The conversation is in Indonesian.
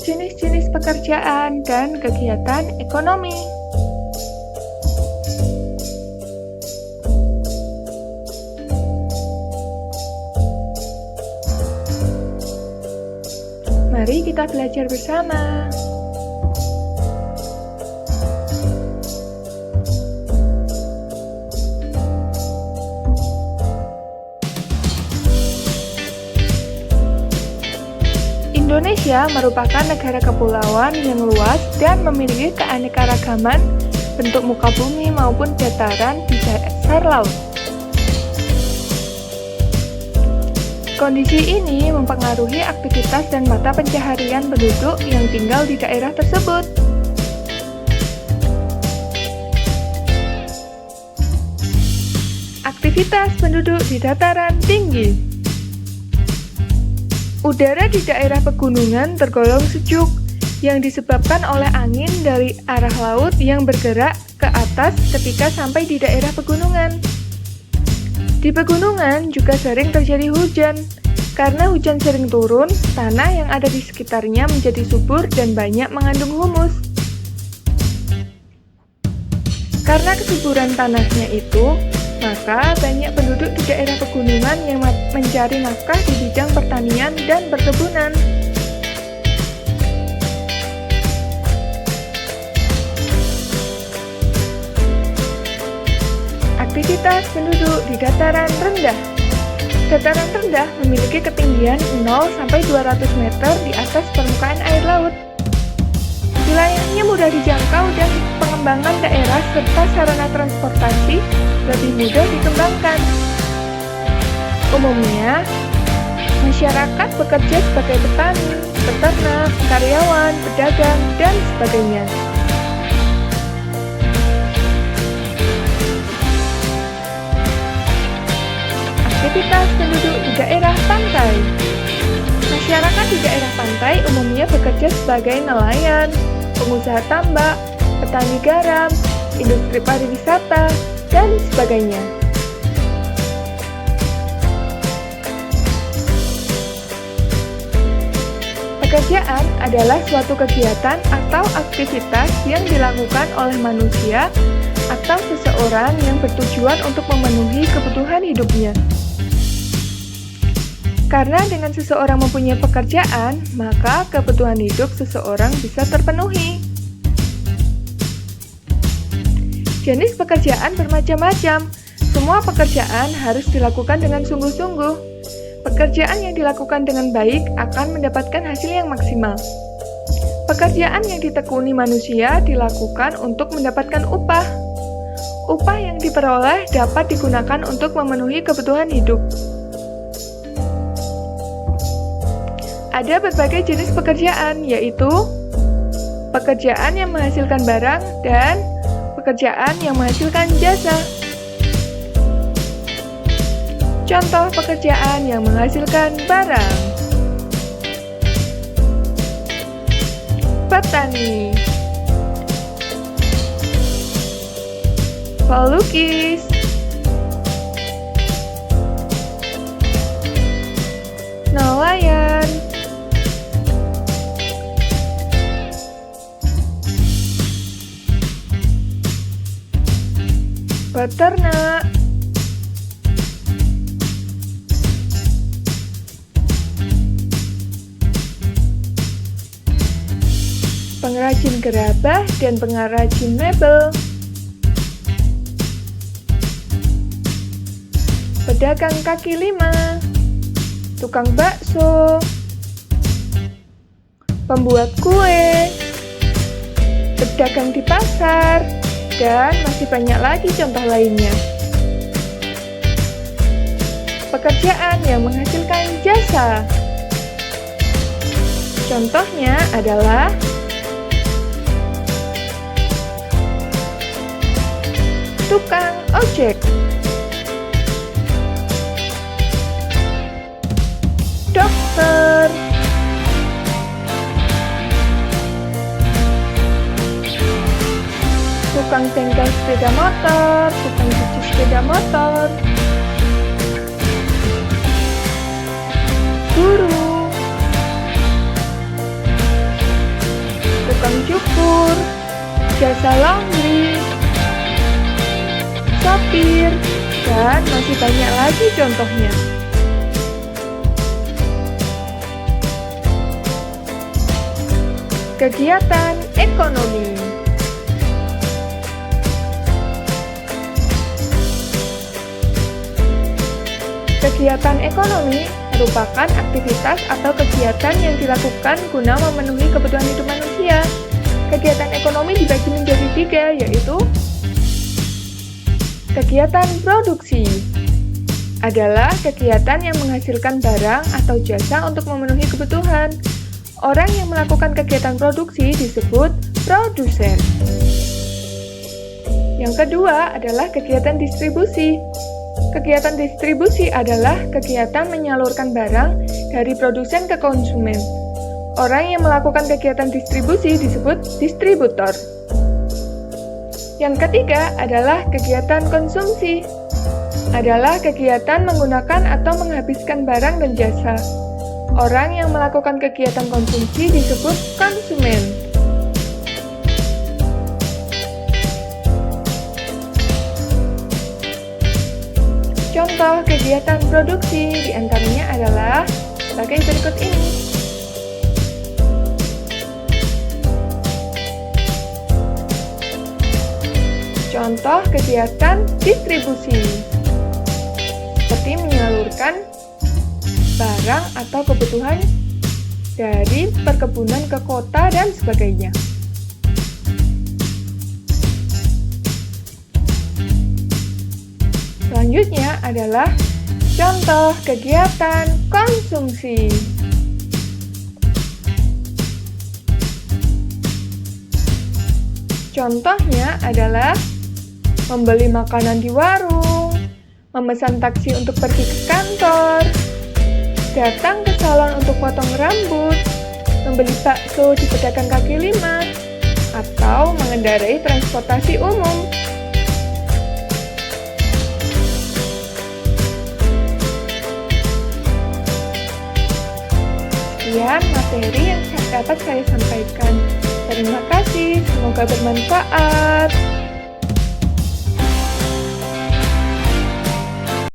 jenis-jenis pekerjaan dan kegiatan ekonomi. Mari kita belajar bersama. Indonesia merupakan negara kepulauan yang luas dan memiliki keanekaragaman bentuk muka bumi maupun dataran di dasar laut. Kondisi ini mempengaruhi aktivitas dan mata pencaharian penduduk yang tinggal di daerah tersebut. Aktivitas penduduk di dataran tinggi. Udara di daerah pegunungan tergolong sejuk yang disebabkan oleh angin dari arah laut yang bergerak ke atas ketika sampai di daerah pegunungan. Di pegunungan juga sering terjadi hujan. Karena hujan sering turun, tanah yang ada di sekitarnya menjadi subur dan banyak mengandung humus. Karena kesuburan tanahnya itu, maka banyak penduduk di daerah pegunungan yang mencari nafkah di bidang pertanian dan perkebunan. Aktivitas penduduk di dataran rendah. Dataran rendah memiliki ketinggian 0-200 meter di atas permukaan air laut. Wilayahnya mudah dijangkau dan pengembangan daerah serta sarana transportasi lebih mudah dikembangkan. Umumnya, masyarakat bekerja sebagai petani, peternak, karyawan, pedagang, dan sebagainya. Aktivitas penduduk di daerah pantai. Masyarakat di daerah pantai umumnya bekerja sebagai nelayan, pengusaha tambak, petani garam, industri pariwisata, dan sebagainya. Pekerjaan adalah suatu kegiatan atau aktivitas yang dilakukan oleh manusia atau seseorang yang bertujuan untuk memenuhi kebutuhan hidupnya. Karena dengan seseorang mempunyai pekerjaan, maka kebutuhan hidup seseorang bisa terpenuhi. Jenis pekerjaan bermacam-macam. Semua pekerjaan harus dilakukan dengan sungguh-sungguh. Pekerjaan yang dilakukan dengan baik akan mendapatkan hasil yang maksimal. Pekerjaan yang ditekuni manusia dilakukan untuk mendapatkan upah. Upah yang diperoleh dapat digunakan untuk memenuhi kebutuhan hidup. Ada berbagai jenis pekerjaan, yaitu pekerjaan yang menghasilkan barang dan pekerjaan yang menghasilkan jasa. Contoh pekerjaan yang menghasilkan barang: petani, pelukis, nelayan, peternak, pengrajin gerabah dan pengrajin mebel, pedagang kaki lima, tukang bakso, pembuat kue, pedagang di pasar, dan masih banyak lagi contoh lainnya. Pekerjaan yang menghasilkan jasa. Contohnya adalah tukang ojek, dokter, tukang bengkel sepeda motor, tukang cuci sepeda motor, guru, cukur, jasa laundry, sopir, dan masih banyak lagi contohnya. Kegiatan ekonomi. Kegiatan ekonomi merupakan aktivitas atau kegiatan yang dilakukan guna memenuhi kebutuhan hidup manusia. Kegiatan ekonomi dibagi menjadi 3, yaitu kegiatan produksi adalah kegiatan yang menghasilkan barang atau jasa untuk memenuhi kebutuhan. Orang yang melakukan kegiatan produksi disebut produsen. Yang kedua adalah kegiatan distribusi. Kegiatan distribusi adalah kegiatan menyalurkan barang dari produsen ke konsumen. Orang yang melakukan kegiatan distribusi disebut distributor. Yang ketiga adalah kegiatan konsumsi. Adalah kegiatan menggunakan atau menghabiskan barang dan jasa. Orang yang melakukan kegiatan konsumsi disebut konsumen. Contoh kegiatan produksi diantaranya adalah sebagai berikut ini. Contoh kegiatan distribusi, seperti menyalurkan barang atau kebutuhan dari perkebunan ke kota dan sebagainya. Selanjutnya adalah contoh kegiatan konsumsi. Contohnya adalah membeli makanan di warung, memesan taksi untuk pergi ke kantor, datang ke salon untuk potong rambut, membeli bakso di pedagang kaki lima, atau mengendarai transportasi umum. Sekian materi yang dapat saya sampaikan. Terima kasih, semoga bermanfaat.